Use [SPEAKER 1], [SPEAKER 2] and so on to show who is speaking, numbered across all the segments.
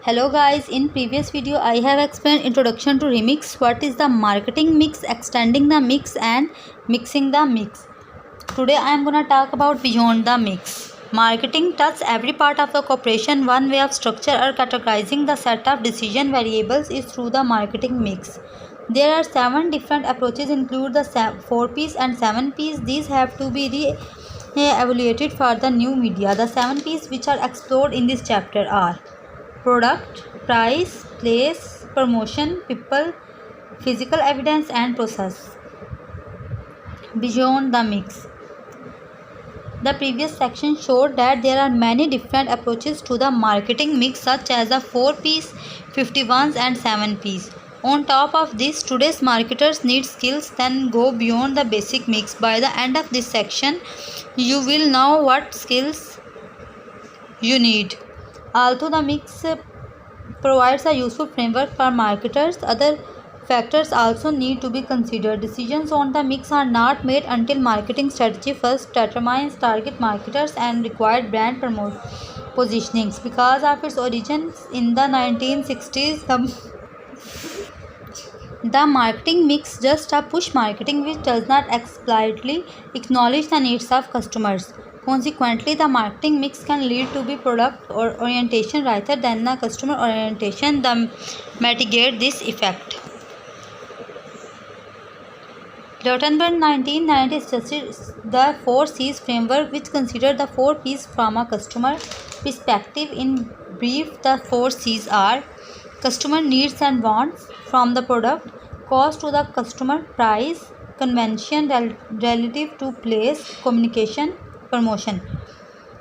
[SPEAKER 1] Hello guys, in previous video I have explained introduction to remix, what is the marketing mix, extending the mix and mixing the mix. Today I am gonna talk about beyond the mix. Marketing touches every part of the corporation. One way of structure or categorizing the set of decision variables is through the marketing mix. There are 7 different approaches include the 4 P's and 7 P's. These have to be evaluated for the new media. The 7 P's which are explored in this chapter are product, price, place, promotion, people, physical evidence and process. Beyond the mix. The previous section showed that there are many different approaches to the marketing mix such as the 4 P's, 51s and 7 P's. On top of this, today's marketers need skills that go beyond the basic mix. By the end of this section, you will know what skills you need. Although the mix provides a useful framework for marketers, other factors also need to be considered. Decisions on the mix are not made until marketing strategy first determines target marketers and required brand positionings. Because of its origins in the 1960s, the marketing mix just a push marketing which does not explicitly acknowledge the needs of customers. Consequently, the marketing mix can lead to be product or orientation rather than the customer orientation that mitigate this effect. Rottenberg 1990 suggested the 4 C's framework which considered the 4 P's from a customer perspective. In brief, the 4 C's are customer needs and wants from the product, cost to the customer, price, convention relative to place, communication, promotion.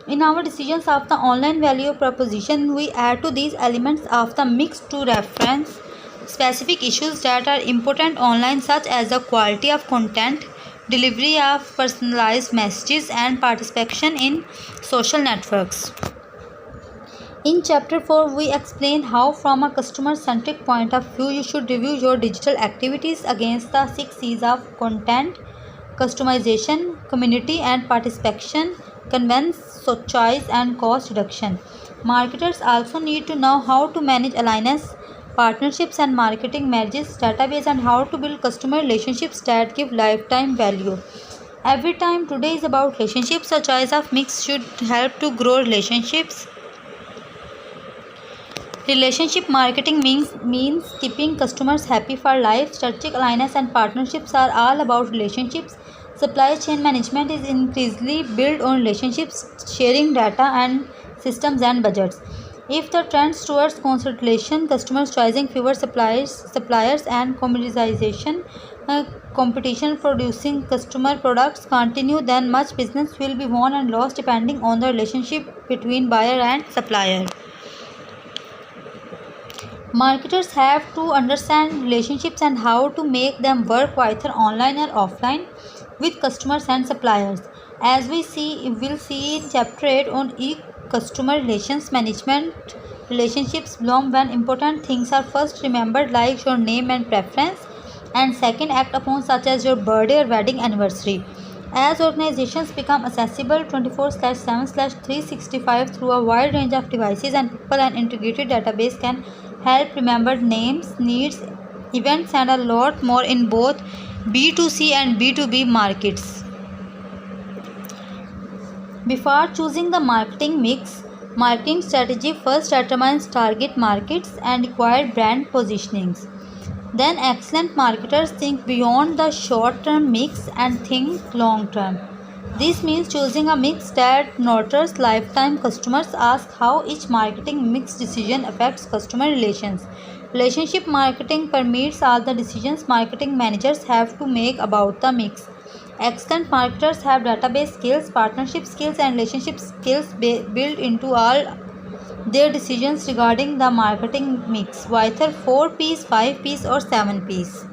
[SPEAKER 1] In our decisions of the online value proposition, we add to these elements of the mix to reference specific issues that are important online such as the quality of content, delivery of personalized messages and participation in social networks. In chapter 4, we explain how from a customer-centric point of view you should review your digital activities against the 6 C's of content, customization, community and participation, convenience, choice and cost reduction. Marketers also need to know how to manage alliance, partnerships and marketing marriages, database and how to build customer relationships that give lifetime value. Every time today is about relationships, a choice of mix should help to grow relationships. Relationship marketing means keeping customers happy for life. Strategic alliance and partnerships are all about relationships. Supply chain management is increasingly built on relationships, sharing data and systems and budgets. If the trends towards consolidation, customers choosing fewer suppliers and commoditization, competition producing customer products continue, then much business will be won and lost depending on the relationship between buyer and supplier. Marketers have to understand relationships and how to make them work either online or offline with customers and suppliers. As we'll see in chapter 8 on customer relations management, relationships bloom when important things are first remembered like your name and preference, and second act upon such as your birthday or wedding anniversary. As organizations become accessible 24/7/365 through a wide range of devices and people, an integrated database can help remember names, needs, events and a lot more in both B2C and B2B markets. Before choosing the marketing mix, marketing strategy first determines target markets and required brand positionings. Then excellent marketers think beyond the short-term mix and think long-term. This means choosing a mix that nurtures lifetime customers. Ask how each marketing mix decision affects customer relations. Relationship marketing permeates all the decisions marketing managers have to make about the mix. Excellent marketers have database skills, partnership skills and relationship skills built into all their decisions regarding the marketing mix, whether 4 P's, 5 P's or 7 P's.